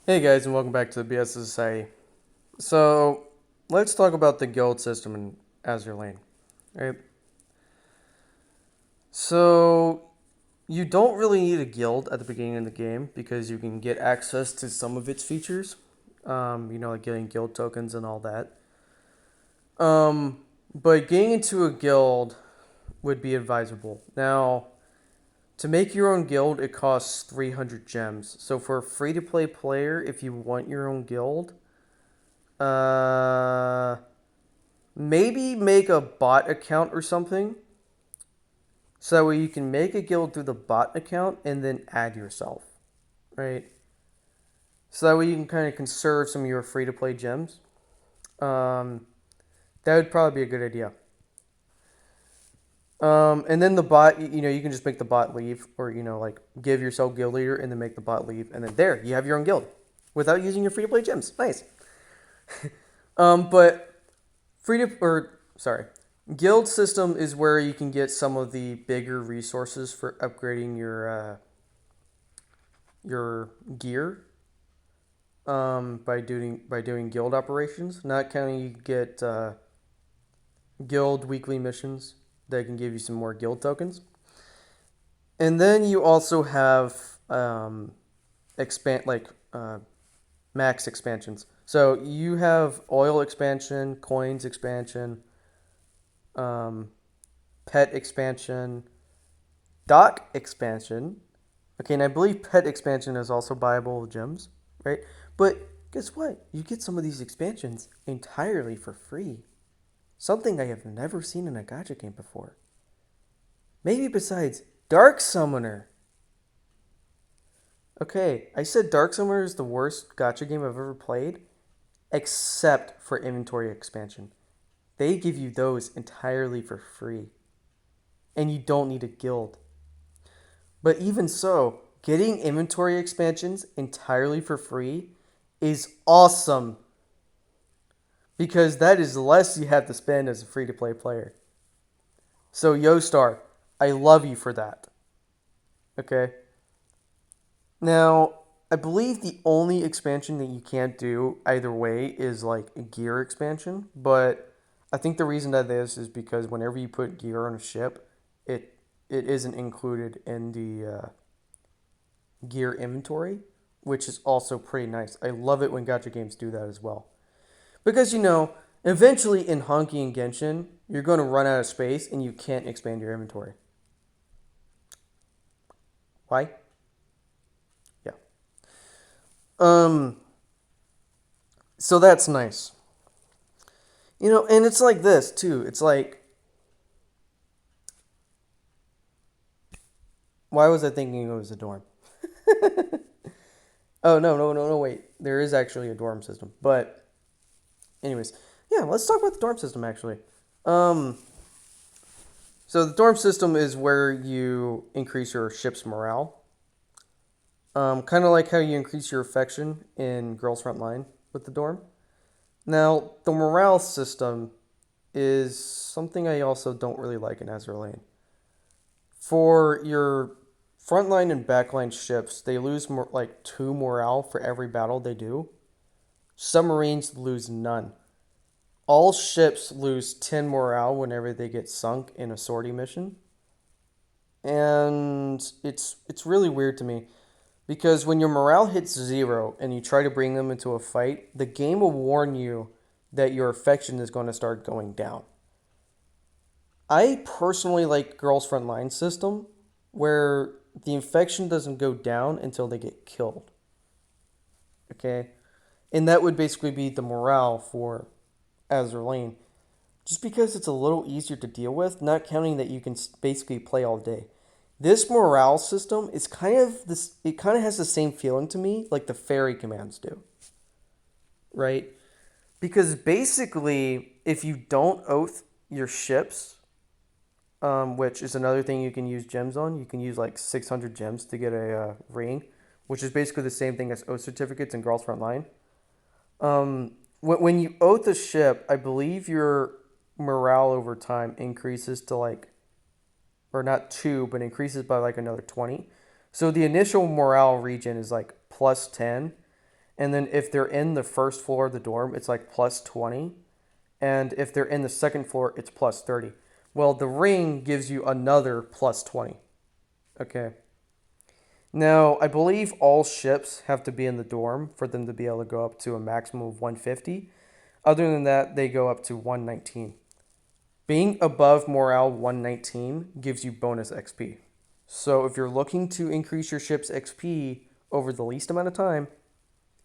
Hey guys, and welcome back to the BS Society. So, let's talk about the guild system in Azur Lane. Right? So, you don't really need a guild at the beginning of the game because you can get access to some of its features. Like getting guild tokens and all that. But getting into a guild would be advisable. Now, to make your own guild, it costs 300 gems. So, for a free to play player, if you want your own guild, uh, maybe make a bot account or something. So that way you can make a guild through the bot account and then add yourself. Right? So that way you can kind of conserve some of your free to play gems. Um, that would probably be a good idea. And then the bot, you can just make the bot leave, or like give yourself guild leader and then make the bot leave, and then there you have your own guild without using your free to play gems. Nice. But free to or sorry, guild system is where you can get some of the bigger resources for upgrading your gear by doing guild operations. Not counting you get guild weekly missions that can give you some more guild tokens, and then you also have expand like max expansions. So you have oil expansion, coins expansion, um, pet expansion, dock expansion. Okay, and I believe pet expansion is also buyable with gems, right? But guess what? You get some of these expansions entirely for free. Something I have never seen in a gacha game before. Maybe besides Dark Summoner. Okay, I said Dark Summoner is the worst gacha game I've ever played, except for inventory expansion. They give you those entirely for free, and you don't need a guild. But even so, getting inventory expansions entirely for free is awesome because that is less you have to spend as a free to play player. So, YoStar, I love you for that. Okay? Now, I believe the only expansion that you can't do either way is like a gear expansion, but I think the reason that is because whenever you put gear on a ship, it it isn't included in the gear inventory, which is also pretty nice. I love it when gacha games do that as well. Because, eventually in Honky and Genshin, you're going to run out of space and you can't expand your inventory. Why? Yeah. Um, so that's nice. And it's like this too. It's like, why was I thinking it was a dorm? Oh, no, no, no, no, wait. There is actually a dorm system. But, anyways, yeah, let's talk about the dorm system actually. Um, So the dorm system is where you increase your ship's morale. Kind of like how you increase your affection in Girls Front Line with the dorm. Now, the morale system is something I also don't really like in Azur Lane. For your frontline and backline ships, they lose more like two morale for every battle they do. Submarines lose none. All ships lose 10 morale whenever they get sunk in a sortie mission. And it's really weird to me because when your morale hits zero and you try to bring them into a fight, the game will warn you that your affection is going to start going down. I personally like Girls Front Line system where the infection doesn't go down until they get killed. Okay? And that would basically be the morale for Azur Lane. Just because it's a little easier to deal with, not counting that you can basically play all day. This morale system is kind of this. It kind of has the same feeling to me, like the fairy commands do, right? Because basically, if you don't oath your ships, which is another thing you can use gems on, you can use like 600 gems to get a ring, which is basically the same thing as oath certificates in Girls Front Line. When you oath a ship, I believe your morale over time increases to like, or not two, but increases by like another 20. So the initial morale regen is like plus 10. And then if they're in the first floor of the dorm, it's like plus 20. And if they're in the second floor, it's plus 30. Well, the ring gives you another plus 20. Okay. Now, I believe all ships have to be in the dorm for them to be able to go up to a maximum of 150. Other than that, they go up to 119. Being above morale 119 gives you bonus XP. So if you're looking to increase your ship's XP over the least amount of time,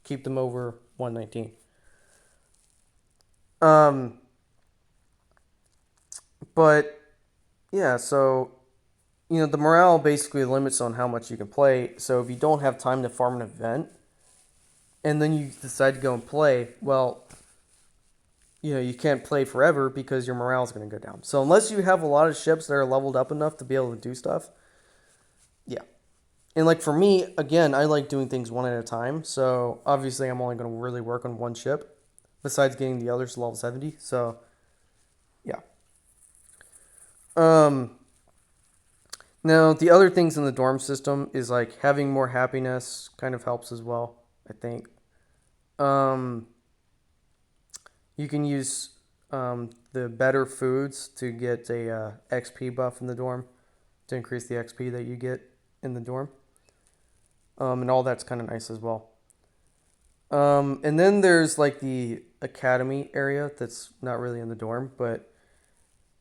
keep them over 119. But yeah, so the morale basically limits on how much you can play. So if you don't have time to farm an event, and then you decide to go and play, well, you can't play forever because your morale is going to go down. So unless you have a lot of ships that are leveled up enough to be able to do stuff, yeah. And like for me, again, I like doing things one at a time. So obviously, I'm only going to really work on one ship, besides getting the others to level 70. So yeah. Now the other things in the dorm system is like having more happiness kind of helps as well, I think. You can use the better foods to get a XP buff in the dorm to increase the XP that you get in the dorm. And all that's kind of nice as well. And then there's like the academy area that's not really in the dorm, but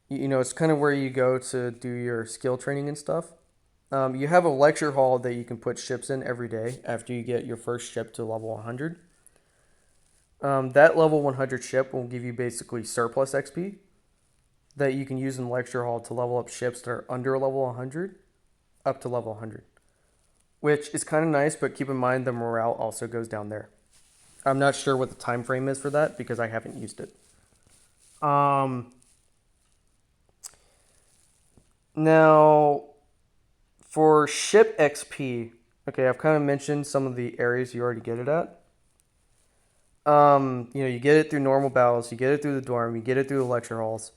it's kind of where you go to do your skill training and stuff. You have a lecture hall that you can put ships in every day after you get your first ship to level 100. That level 100 ship will give you basically surplus XP that you can use in the lecture hall to level up ships that are under level 100 up to level 100, which is kind of nice, but keep in mind the morale also goes down there. I'm not sure what the time frame is for that because I haven't used it. Now, for ship XP, okay, I've kind of mentioned some of the areas you already get it at. You get it through normal battles, you get it through the dorm, you get it through the lecture halls.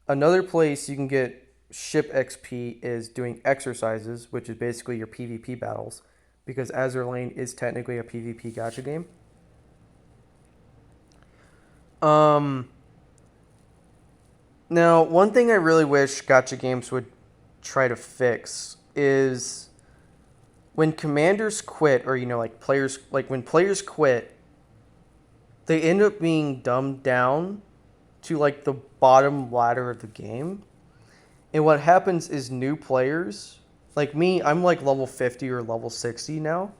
Another place you can get ship XP is doing exercises, which is basically your PvP battles, because Azur Lane is technically a PvP gacha game. Now, one thing I really wish gacha games would try to fix is when commanders quit, or players, like when players quit, they end up being dumbed down to like the bottom ladder of the game. And what happens is new players, like me, I'm like level 50 or level 60 now,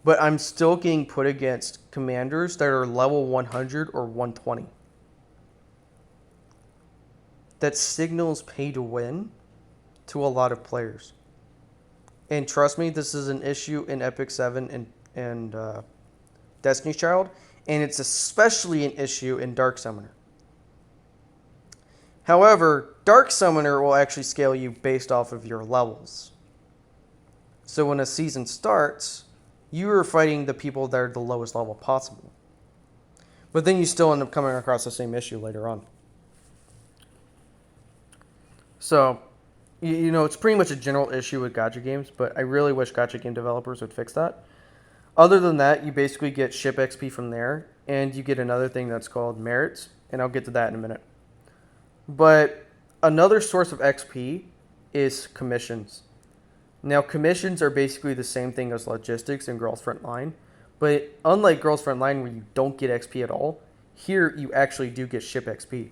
but I'm still getting put against commanders that are level 100 or 120. That signals pay to win to a lot of players. And trust me, this is an issue in Epic 7 and Destiny's Child, and it's especially an issue in Dark Summoner. However, Dark Summoner will actually scale you based off of your levels. So when a season starts, you are fighting the people that are the lowest level possible. But then you still end up coming across the same issue later on. So, it's pretty much a general issue with gacha games, but I really wish gacha game developers would fix that. Other than that, you basically get ship XP from there, and you get another thing that's called merits, and I'll get to that in a minute. But another source of XP is commissions. Now, commissions are basically the same thing as logistics in Girls Frontline, but unlike Girls Frontline where you don't get XP at all, here you actually do get ship XP.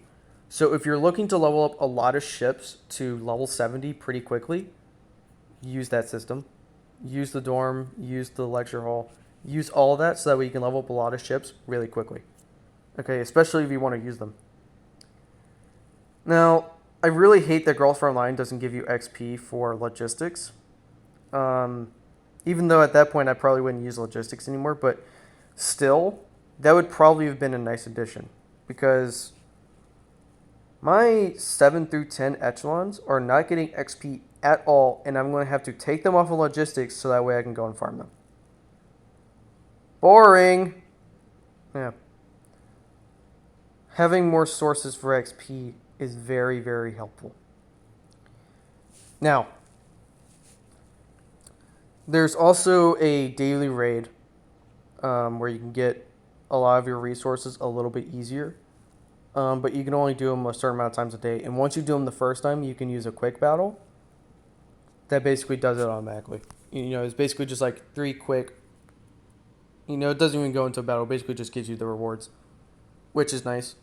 So if you're looking to level up a lot of ships to level 70 pretty quickly, use that system. Use the dorm, use the lecture hall, use all of that so that way you can level up a lot of ships really quickly. Okay, especially if you want to use them. Now, I really hate that Girls Frontline doesn't give you XP for logistics. Even though at that point I probably wouldn't use logistics anymore, but still, that would probably have been a nice addition. Because my 7 through 10 echelons are not getting XP at all, and I'm going to have to take them off of logistics so that way I can go and farm them. Boring! Yeah. Having more sources for XP is very, very helpful. Now, there's also a daily raid where you can get a lot of your resources a little bit easier. But you can only do them a certain amount of times a day. And once you do them the first time, you can use a quick battle that basically does it automatically. It's basically just like 3 quick. It doesn't even go into a battle. It basically just gives you the rewards, which is nice.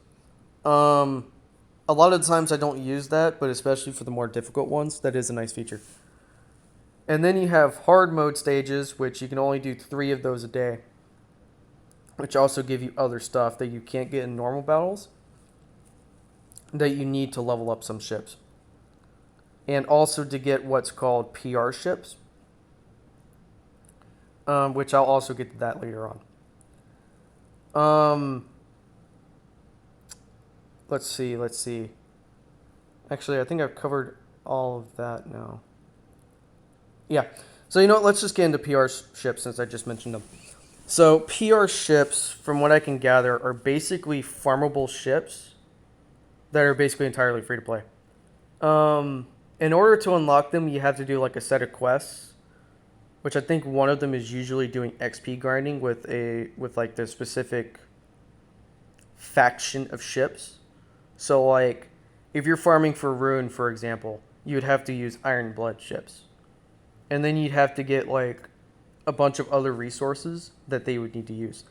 A lot of the times I don't use that, but especially for the more difficult ones, that is a nice feature. And then you have hard mode stages, which you can only do 3 of those a day, which also give you other stuff that you can't get in normal battles that you need to level up some ships. And also to get what's called PR ships, which I'll also get to that later on. Let's see. Actually, I think I've covered all of that now. Yeah. So you know what? Let's just get into PR ships since I just mentioned them. So PR ships, from what I can gather, are basically farmable ships that are basically entirely free to play. In order to unlock them, you have to do like a set of quests, which I think one of them is usually doing XP grinding with like the specific faction of ships. So like if you're farming for Rune, for example, you would have to use Iron Blood ships. And then you'd have to get like a bunch of other resources that they would need to use.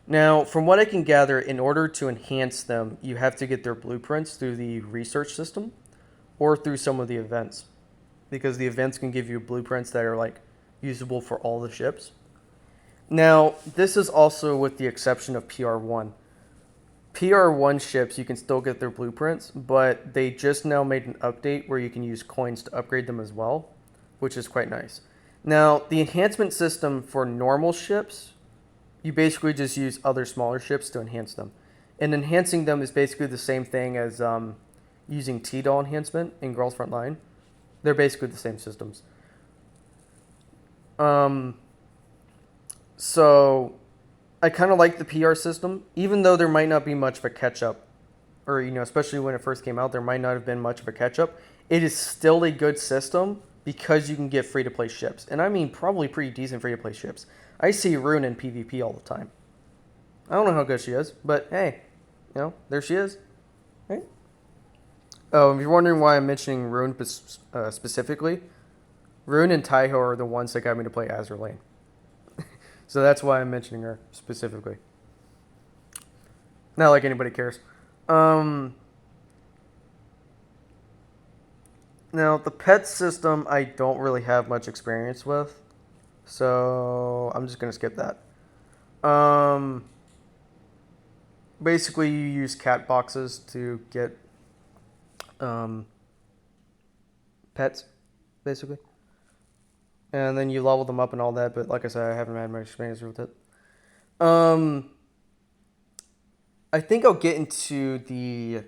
Now, from what I can gather, in order to enhance them, you have to get their blueprints through the research system or through some of the events, because the events can give you blueprints that are like usable for all the ships. Now, this is also with the exception of PR1. PR1 ships, you can still get their blueprints, but they just now made an update where you can use coins to upgrade them as well, which is quite nice. Now, the enhancement system for normal ships, you basically just use other smaller ships to enhance them. And enhancing them is basically the same thing as using T-Doll enhancement in Girls Front Line. They're basically the same systems. So I kind of like the PR system, even though there might not be much of a catch-up. Or, especially when it first came out, there might not have been much of a catch-up. It is still a good system because you can get free-to-play ships. And I mean probably pretty decent free-to-play ships. I see Rune in PvP all the time. I don't know how good she is, but hey, there she is. Right? Oh, if you're wondering why I'm mentioning Rune specifically, Rune and Taiho are the ones that got me to play Azur Lane. So that's why I'm mentioning her specifically. Not like anybody cares. Now, the pet system I don't really have much experience with, so I'm just going to skip that. Basically, you use cat boxes to get pets, basically. And then you level them up and all that, but like I said, I haven't had much experience with it. I think I'll get into the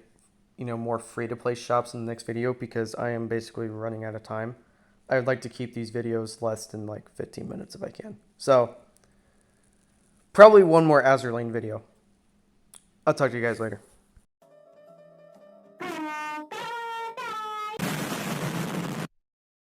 more free-to-play shops in the next video because I am basically running out of time. I would like to keep these videos less than like 15 minutes if I can. So, probably one more Azur Lane video. I'll talk to you guys later.